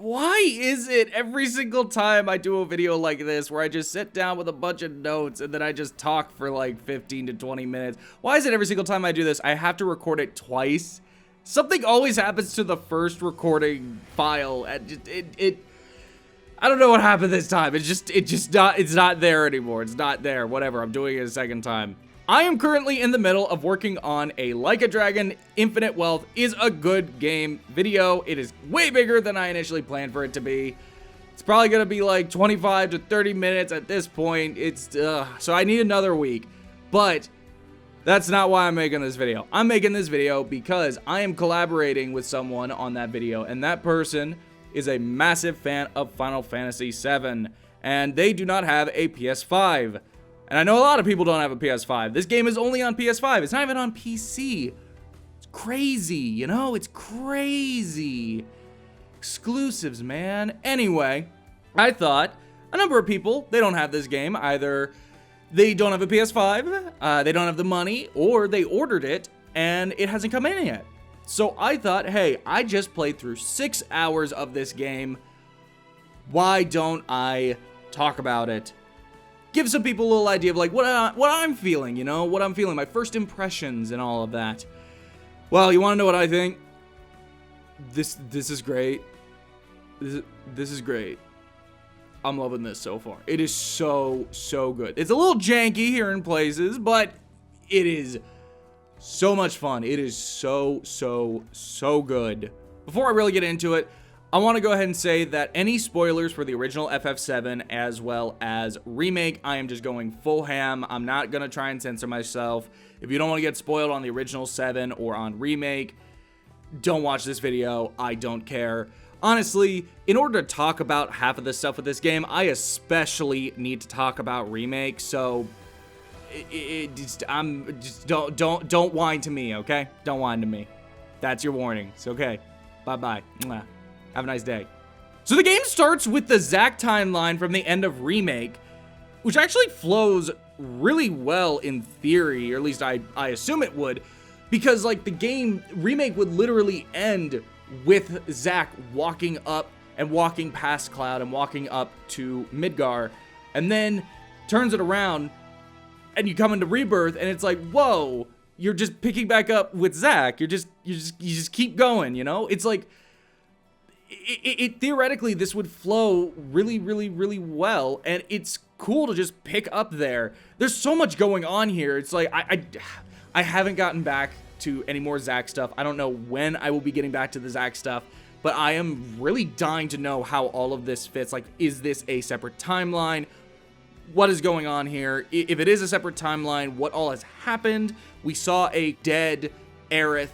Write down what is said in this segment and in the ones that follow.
Why is it every single time I do a video like this where I just sit down with a bunch of notes and then I just talk for like 15 to 20 minutes? Why is it every single time I do this, I have to record it twice? Something always happens to the first recording file, and I don't know what happened this time. It's not there anymore. It's not there. Whatever. I'm doing it a second time. I am currently in the middle of working on a Like a Dragon Infinite Wealth is a good game video. It is way bigger than I initially planned for it to be. It's probably going to be like 25 to 30 minutes at this point. So I need another week, but that's not why I'm making this video. I'm making this video because I am collaborating with someone on that video, and that person is a massive fan of Final Fantasy VII, and they do not have a PS5. And I know a lot of people don't have a PS5. This game is only on PS5. It's not even on PC. It's crazy, you know? It's crazy. Exclusives, man. Anyway, I thought a number of people, they don't have this game. Either they don't have a PS5, they don't have the money, or they ordered it and it hasn't come in yet. So I thought, hey, I just played through 6 hours of this game. Why don't I talk about it? Give some people a little idea of like what I'm feeling, you know, what I'm feeling, my first impressions and all of that. Well, you want to know what I think? This is great. This is great. I'm loving this so far. It is so good. It's a little janky here in places, but it is so much fun. It is so good. Before I really get into it, I want to go ahead and say that any spoilers for the original FF7 as well as remake, I am just going full ham. I'm not going to try and censor myself. If you don't want to get spoiled on the original 7 or on remake, don't watch this video. I don't care. Honestly, in order to talk about half of the stuff with this game, I especially need to talk about remake. So don't whine to me, okay? Don't whine to me. That's your warning. It's okay. Bye-bye. Have a nice day. So the game starts with the Zack timeline from the end of Remake, which actually flows really well in theory, or at least I assume it would, because like the game Remake would literally end with Zack walking up and walking past Cloud and walking up to Midgar, and then turns it around and you come into Rebirth and it's like, whoa, you're just picking back up with Zack. You just keep going, you know? It's like it theoretically this would flow really well, and it's cool to just pick up there. There's so much going on here. It's like I haven't gotten back to any more Zack stuff. I don't know when I will be getting back to the Zack stuff, but I am really dying to know how all of this fits. Like, is this a separate timeline? What is going on here? If it is a separate timeline, what all has happened? We saw a dead Aerith,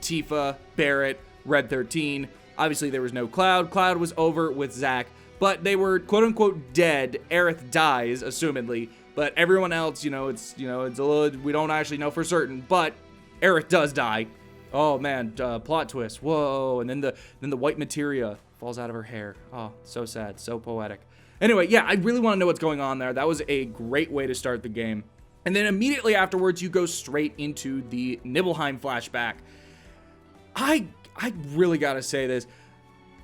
Tifa, Barrett, Red 13. Obviously, there was no Cloud. Cloud was over with Zack, but they were quote-unquote dead. Aerith dies, assumedly, but everyone else, it's a little, we don't actually know for certain, but Aerith does die. Oh man, plot twist. Whoa, and then the white materia falls out of her hair. Oh, so sad, so poetic. Anyway, yeah, I really want to know what's going on there. That was a great way to start the game. And then immediately afterwards, you go straight into the Nibelheim flashback. I really gotta say this.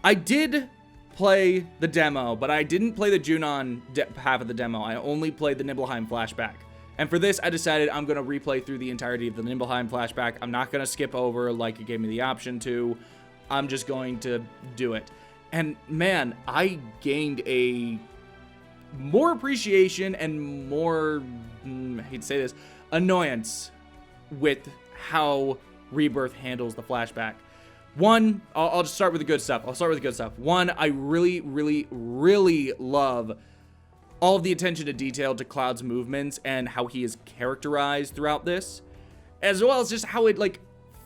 I did play the demo, but I didn't play the Junon half of the demo. I only played the Nibelheim flashback. And for this, I decided I'm gonna replay through the entirety of the Nibelheim flashback. I'm not gonna skip over like it gave me the option to. I'm just going to do it. And man, I gained a more appreciation and more, I hate to say this, annoyance with how Rebirth handles the flashback. One, I'll just start with the good stuff. One, I really love all of the attention to detail to Cloud's movements and how he is characterized throughout this, as well as just how it like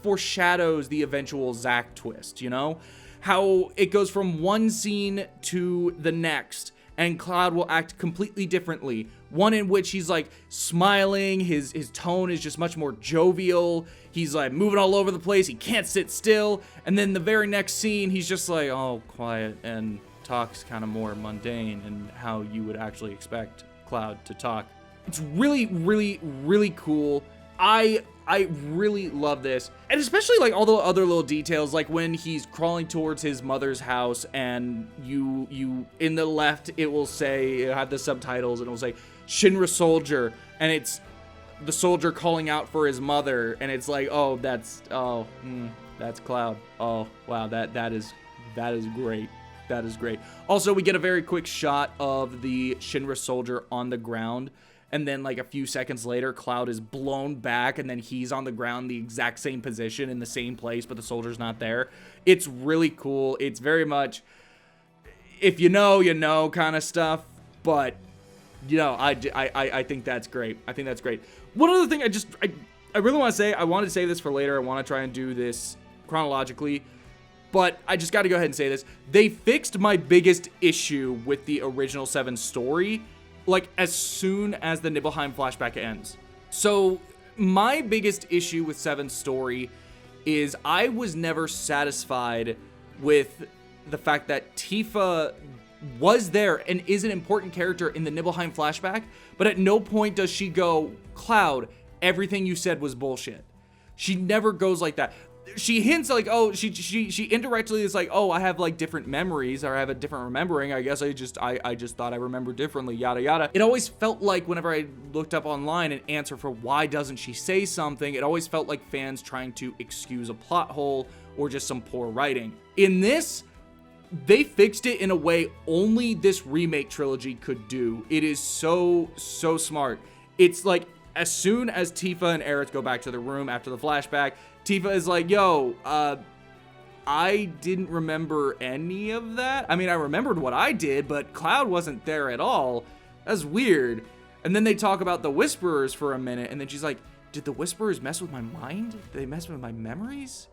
foreshadows the eventual Zack twist, you know? How it goes from one scene to the next, and Cloud will act completely differently. One in which he's like smiling, his tone is just much more jovial, he's like moving all over the place, he can't sit still, and then the very next scene, he's just like, oh, quiet, and talks kind of more mundane, and how you would actually expect Cloud to talk. It's really cool. I I really love this. And especially like all the other little details, like when he's crawling towards his mother's house and you in the left, it will say, it'll have the subtitles and it will say Shinra soldier. And it's the soldier calling out for his mother. And it's like, oh, that's Cloud. Oh, wow. That is great. That is great. Also, we get a very quick shot of the Shinra soldier on the ground. And then like a few seconds later, Cloud is blown back and then he's on the ground, the exact same position in the same place, but the soldier's not there. It's really cool. It's very much, if you know kind of stuff. But, you know, I think that's great. I think that's great. One other thing I really want to say, I wanted to save this for later. I want to try and do this chronologically. But I just got to go ahead and say this. They fixed my biggest issue with the original 7 story, like as soon as the Nibelheim flashback ends. So my biggest issue with 7's story is I was never satisfied with the fact that Tifa was there and is an important character in the Nibelheim flashback, but at no point does she go, Cloud, everything you said was bullshit. She never goes like that. She hints like, oh, she indirectly is like, oh, I have like different memories, or I have a different remembering. I guess I just thought I remembered differently, yada yada. It always felt like whenever I looked up online an answer for why doesn't she say something, it always felt like fans trying to excuse a plot hole or just some poor writing. In this, they fixed it in a way only this remake trilogy could do. It is so smart. It's like as soon as Tifa and Aerith go back to the room after the flashback, Tifa is like, yo, I didn't remember any of that. I mean, I remembered what I did, but Cloud wasn't there at all. That's weird. And then they talk about the Whisperers for a minute, and then she's like, did the Whisperers mess with my mind? Did they mess with my memories?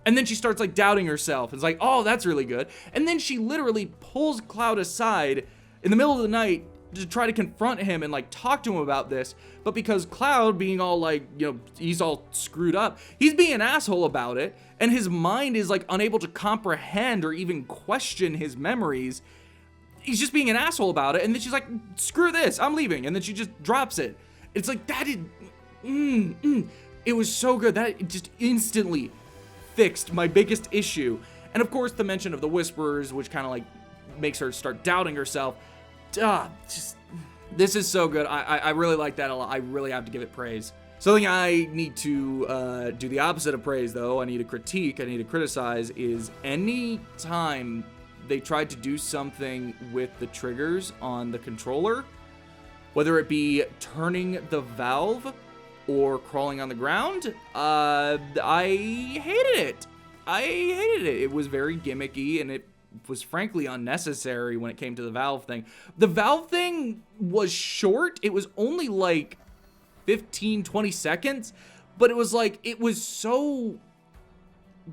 And then she starts like doubting herself. It's like, oh, that's really good. And then she literally pulls Cloud aside in the middle of the night to try to confront him and like talk to him about this. But because Cloud being all like, you know, he's all screwed up, he's being an asshole about it. And his mind is like unable to comprehend or even question his memories. He's just being an asshole about it. And then she's like, screw this, I'm leaving. And then she just drops it. It's like, that is, it was so good that it just instantly fixed my biggest issue. And of course the mention of the Whisperers, which kind of like makes her start doubting herself. This is so good. I really like that a lot. I really have to give it praise. Something I need to do the opposite of praise, though. I need to critique, I need to criticize, is any time they tried to do something with the triggers on the controller, whether it be turning the valve or crawling on the ground, I hated it. It was very gimmicky, and it was frankly unnecessary when it came to the valve thing. The valve thing was short. It was only like 15-20 seconds, but it was like, it was so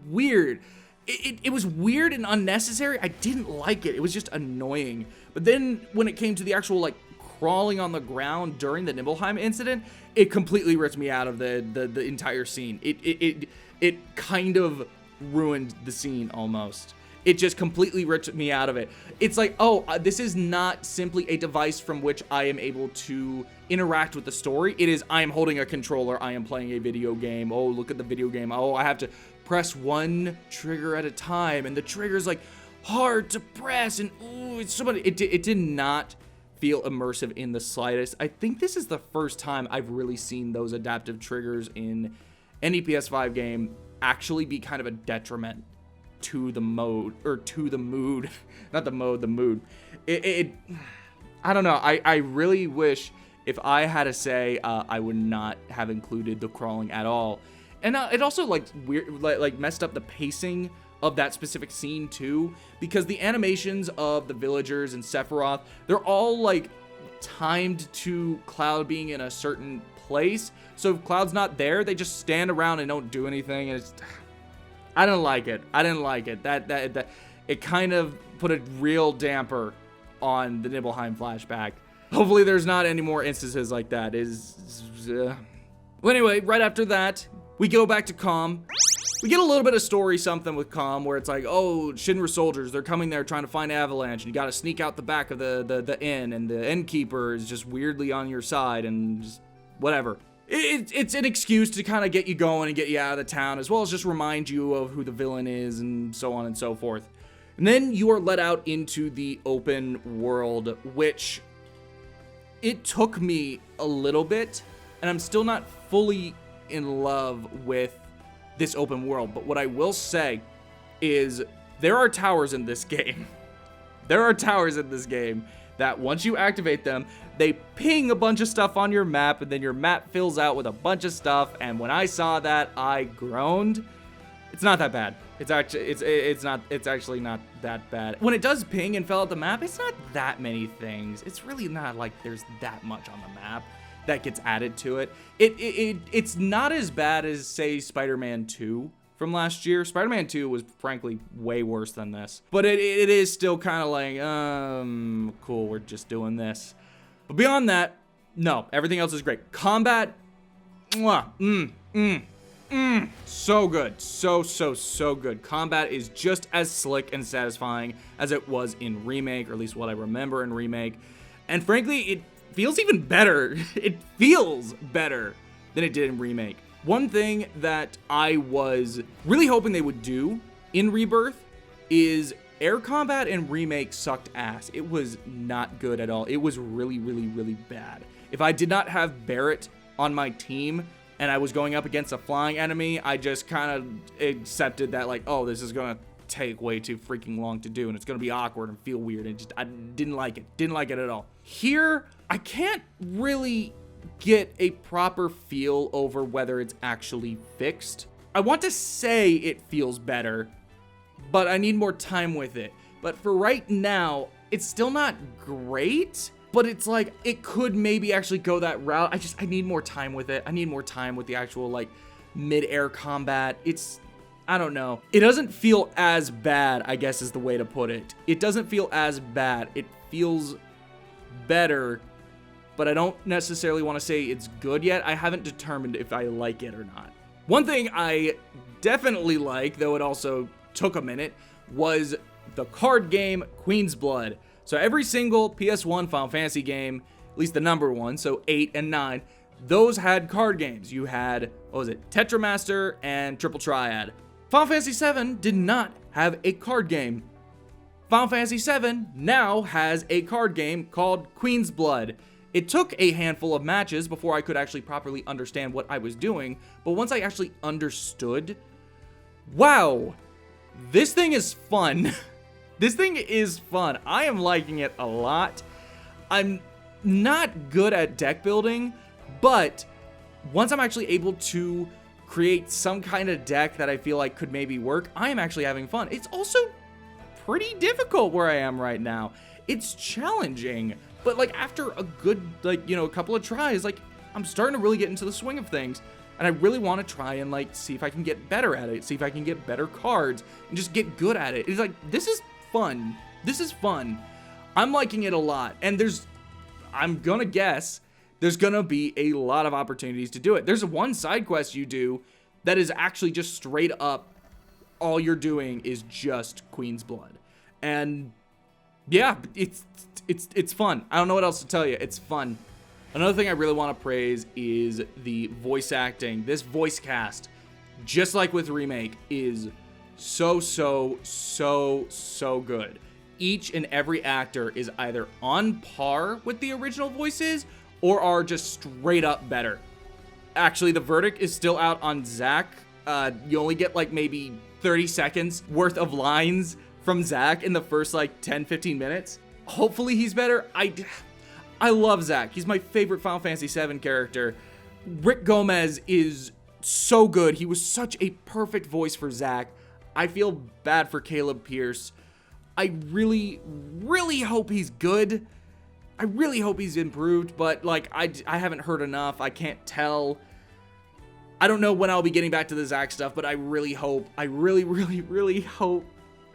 weird. It was weird and unnecessary. I didn't like it. It was just annoying. But then when it came to the actual like crawling on the ground during the Nibelheim incident, it completely ripped me out of the entire scene. It kind of ruined the scene almost. It just completely ripped me out of it. It's like, oh, this is not simply a device from which I am able to interact with the story. It is, I am holding a controller, I am playing a video game. Oh, look at the video game. Oh, I have to press one trigger at a time, and the trigger's like hard to press, and ooh, it's so much. It did not feel immersive in the slightest. I think this is the first time I've really seen those adaptive triggers in any PS5 game actually be kind of a detriment to the mode, or to the mood. Not the mode, the mood. I don't know. I really wish if I had to say, I would not have included the crawling at all. And it also like weird, like messed up the pacing of that specific scene too, because the animations of the villagers and Sephiroth, they're all like timed to Cloud being in a certain place. So if Cloud's not there, they just stand around and don't do anything, and it's, I didn't like it. I didn't like it. That it kind of put a real damper on the Nibelheim flashback. Hopefully there's not any more instances like that. Well, anyway, right after that, we go back to Calm. We get a little bit of story something with Calm, where it's like, oh, Shinra soldiers, they're coming there trying to find Avalanche, and you gotta sneak out the back of the inn, and the innkeeper is just weirdly on your side, and just whatever. it's an excuse to kind of get you going and get you out of the town, as well as just remind you of who the villain is and so on and so forth. And then you are let out into the open world, which it took me a little bit, and I'm still not fully in love with this open world. But what I will say is there are towers in this game. There are towers in this game that once you activate them, they ping a bunch of stuff on your map, and then your map fills out with a bunch of stuff. And when I saw that, I groaned. It's not that bad. It's actually not that bad. When it does ping and fill out the map, it's not that many things. It's really not like there's that much on the map that gets added to it. It's not as bad as, say, Spider-Man 2 from last year. Spider-Man 2 was frankly way worse than this, but it is still kind of like, cool, we're just doing this. But beyond that, no, everything else is great. Combat, so good. So good. Combat is just as slick and satisfying as it was in Remake, or at least what I remember in Remake. And frankly, it feels even better. It feels better than it did in Remake. One thing that I was really hoping they would do in Rebirth is air combat in Remake sucked ass. It was not good at all. It was really bad. If I did not have Barrett on my team and I was going up against a flying enemy, I just kind of accepted that, like, oh, this is going to take way too freaking long to do, and it's going to be awkward and feel weird, and I didn't like it. Didn't like it at all. Here, I can't really get a proper feel over whether it's actually fixed. I want to say it feels better, but I need more time with it. But for right now, it's still not great, but it's like it could maybe actually go that route. I need more time with it. I need more time with the actual, like, mid-air combat. I don't know. It doesn't feel as bad, I guess is the way to put it. It doesn't feel as bad. It feels better, but I don't necessarily want to say it's good yet. I haven't determined if I like it or not. One thing I definitely like, though it also took a minute, was the card game Queen's Blood. So every single PS1 Final Fantasy game, at least the number one, so 8 and 9, those had card games. You had, what was it, Tetramaster and Triple Triad. Final Fantasy VII did not have a card game. Final Fantasy VII now has a card game called Queen's Blood. It took a handful of matches before I could actually properly understand what I was doing, but once I actually understood, wow, this thing is fun. This thing is fun. I am liking it a lot. I'm not good at deck building, but once I'm actually able to create some kind of deck that I feel like could maybe work, I am actually having fun. It's also pretty difficult where I am right now. It's challenging, but like after a good, like, you know, a couple of tries, like I'm starting to really get into the swing of things, and I really want to try and like see if I can get better at it, see if I can get better cards and just get good at it. It's like, this is fun. This is fun. I'm liking it a lot, and I'm gonna guess there's gonna be a lot of opportunities to do it. There's one side quest you do that is actually just straight up all you're doing is just Queen's Blood. And yeah, it's fun. I don't know what else to tell you. It's fun. Another thing I really want to praise is the voice acting. This voice cast, just like with Remake, is so good. Each and every actor is either on par with the original voices or are just straight up better. Actually, the verdict is still out on Zack. You only get like maybe 30 seconds worth of lines from Zack in the first like 10-15 minutes. Hopefully he's better. I love Zack. He's my favorite Final Fantasy VII character. Rick Gomez is so good. He was such a perfect voice for Zack. I feel bad for Caleb Pierce. I really hope he's good. I really hope he's improved, but like I haven't heard enough. I can't tell. I don't know when I'll be getting back to the Zack stuff, but I really hope, I really hope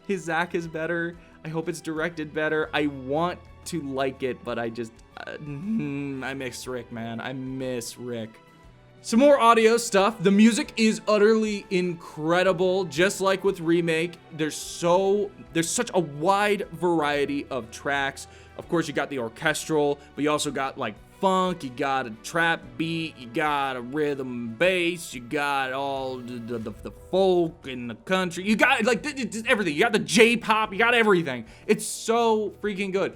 his Zack is better. I hope it's directed better. I want to like it, but I miss Rick, man. I miss Rick. Some more audio stuff. The music is utterly incredible. Just like with Remake, there's such a wide variety of tracks. Of course, you got the orchestral, but you also got like funk, you got a trap beat, you got a rhythm and bass, you got all the folk and the country, you got like everything. You got the J-pop, you got everything. It's so freaking good.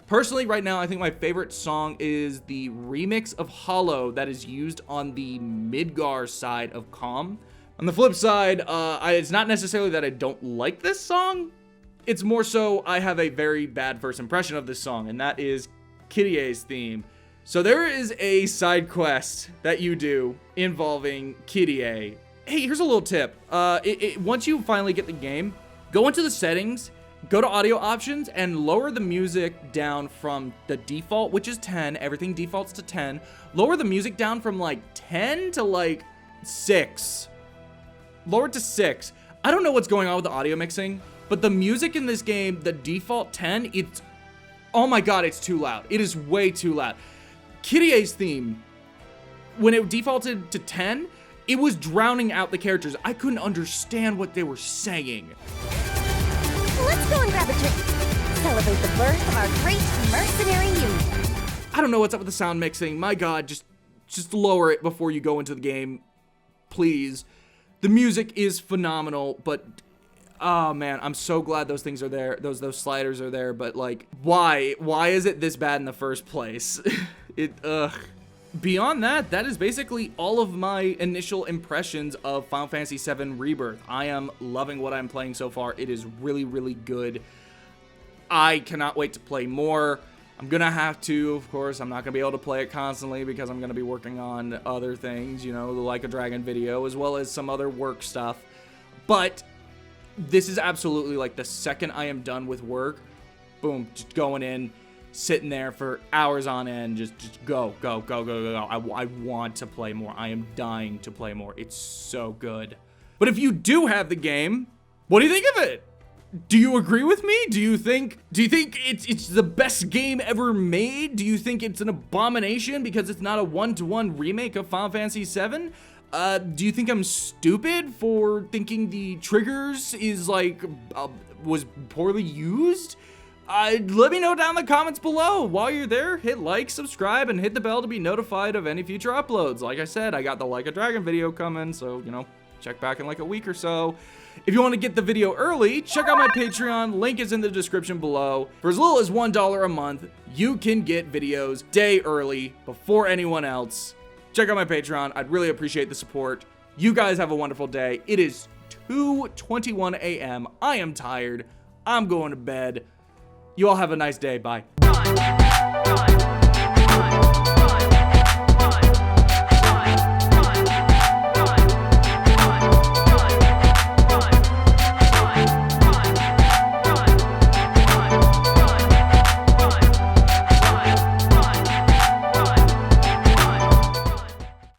Personally, right now, I think my favorite song is the remix of Hollow that is used on the Midgar side of Calm. On the flip side, it's not necessarily that I don't like this song. It's more so I have a very bad first impression of this song, and that is Kyrie's theme. So there is a side quest that you do involving Kyrie. Hey, here's a little tip. Once you finally get the game, go into the settings, go to audio options, and lower the music down from the default, which is 10. Everything defaults to 10. Lower the music down from like 10 to like 6. Lower it to 6. I don't know what's going on with the audio mixing, but the music in this game, the default 10, it's, oh my god, it's too loud. It is way too loud. Kyrie's theme, when it defaulted to 10, it was drowning out the characters. I couldn't understand what they were saying. Let's go and grab a drink. Celebrate the birth of our great mercenary union. I don't know what's up with the sound mixing. My god, just lower it before you go into the game, please. The music is phenomenal, but oh man, I'm so glad those things are there. Those sliders are there, but like, why? Why is it this bad in the first place? Beyond that, that is basically all of my initial impressions of Final Fantasy VII Rebirth. I am loving what I'm playing so far. It is really, really good. I cannot wait to play more. I'm gonna have to, of course, I'm not gonna be able to play it constantly because I'm gonna be working on other things, you know, the Like a Dragon video, as well as some other work stuff. But this is absolutely like the second I am done with work, boom, just going in, sitting there for hours on end, just go. I want to play more. I am dying to play more. It's so good. But if you do have the game, what do you think of it? Do you agree with me? Do you think it's the best game ever made? Do you think it's an abomination because it's not a one-to-one remake of Final Fantasy VII? Do you think I'm stupid for thinking the triggers is like was poorly used? Let me know down in the comments below. While you're there, hit like, subscribe, and hit the bell to be notified of any future uploads. Like I said, I got the Like a Dragon video coming, so, you know, check back in like a week or so. If you want to get the video early, check out my Patreon. Link is in the description below. For as little as $1 a month, you can get videos day early before anyone else. Check out my Patreon. I'd really appreciate the support. You guys have a wonderful day. It is 2:21 a.m. I am tired. I'm going to bed. You all have a nice day. Bye.